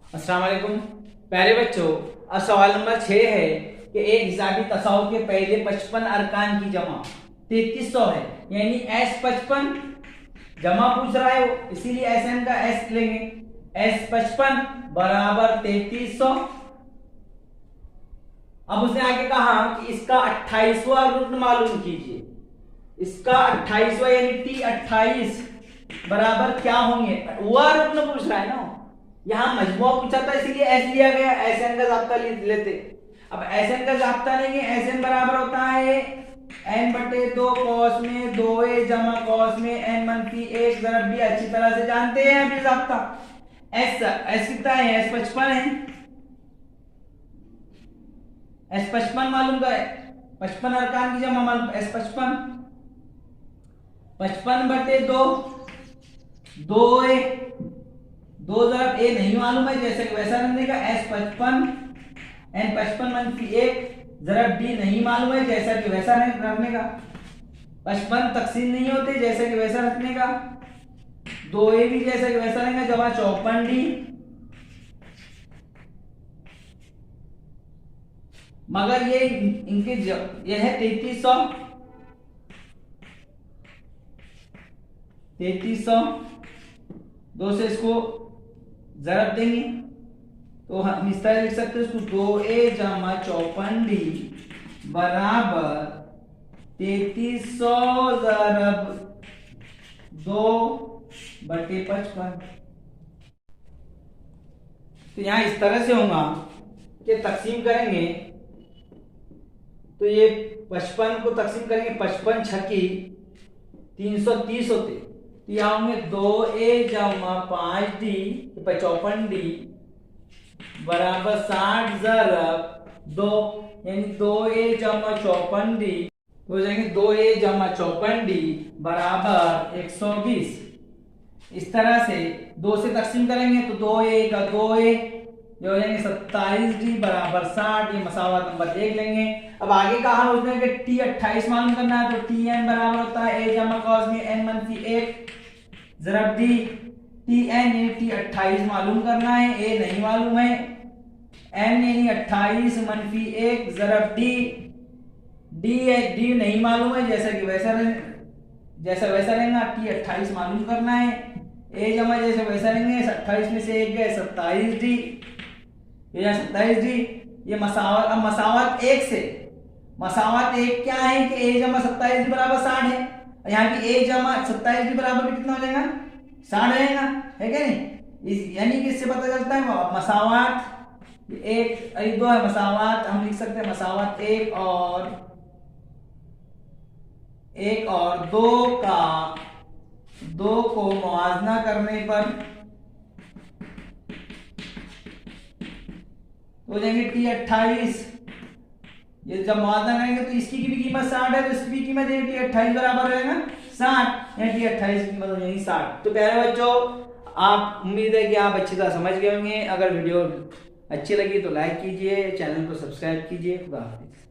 अस्सलाम वालेकुम प्यारे बच्चों। अब सवाल नंबर 6 है कि एक हिसाबी तसाउर के पहले 55 अरकान की जमा 3300 है, यानी S55 जमा पूछ रहा है वो, इसीलिए SN का S लेंगे। S55 बराबर 3300। अब उसने आगे कहा कि इसका 28वां रुकन मालूम कीजिए। इसका 28वां यानी T28 बराबर क्या होंगे, वह रुकन पूछ रहा है ना। यहाँ मजमुआ पूछा था इसीलिए एस लिया गया, एसएन का जाब्ता लेते। अब एसएन का जाब्ता लेंगे, एसएन बराबर होता है एन बटे 2 कॉस में 2a जमा कॉस में n मनफी 1 ज़रब भी अच्छी तरह से जानते हैं अभी जाब्ता। एस कितना है, एस 55 है। एस 55 मालूम का है, 55 अरकान की जमा मालूम, एस 55 55 बटे 2 2a 2 ज़रब a नहीं मालूम है, जैसे कि वैसा रखने का। एस 55 एन 55 मनफी 1 ज़रब b नहीं मालूम है, जैसा कि वैसा रखने का। 55 तकसीम नहीं होते, जैसा कि वैसा रखने का। 2a भी जैसा कि वैसा रहेगा, जमा 54d मगर ये इनके ये है 3300 2 से इसको ज़रब देंगे तो हम इस तरह लिख सकते हैं इसको 2a जमा 54d बराबर 3300 ज़रब 2 बटे 55। तो यहां इस तरह से होगा कि तकसीम करेंगे तो ये 55 को तकसीम करेंगे, 55 छक्की 330 होते, तो यहाँ होंगे 2a जमा 5d 54d बराबर 60 ज़रब 2, यानी 2a जमा 54d हो जाएंगे 2a जमा 54d बराबर 120। इस तरह से 2 से तकसीम करेंगे तो 2a का 2a ये हो जाएंगे 27d बराबर 60, ये मसावत नंबर 1 लेंगे। अब आगे कहा उसने कि T28 मालूम करना है, तो Tn बराबर होता है a जमा cos में n मनफी 1 ज़रब d। Tn यानी T28 मालूम करना है, a नहीं मालूम है, n यानी 28 मनफी 1 ज़रब d। d नहीं मालूम है, जैसा कि वैसा रहेगा। T28 मालूम करना है, a जमा जैसे वैसा रहेंगे, 28 में से 1 गए 27d, ये 27d। ये मसावत, अब मसावत 1 से, मसावत 1 क्या है कि a जमा 27d बराबर 60 है, यहाँ की a जमा 27d बराबर भी कितना हो जाएगा, 60 रहेगा, है क्या नहीं। यानी कि इससे पता चलता है मसावत 1 2 है, मसावत हम लिख सकते हैं मसावत 1 और 2 को मुआवजा करने पर हो जाएंगे T28। ये जब मुआवजा करेंगे तो इसकी भी कीमत 60 है, तो इसकी भी कीमत T28 बराबर रहेगा 60, या T28 की कीमत हो जाएगी 60। तो प्यारे बच्चों, आप उम्मीद है कि आप अच्छी तरह समझ गए होंगे। अगर वीडियो अच्छी लगी तो लाइक कीजिए, चैनल को सब्सक्राइब कीजिए। खुदा हाफिज।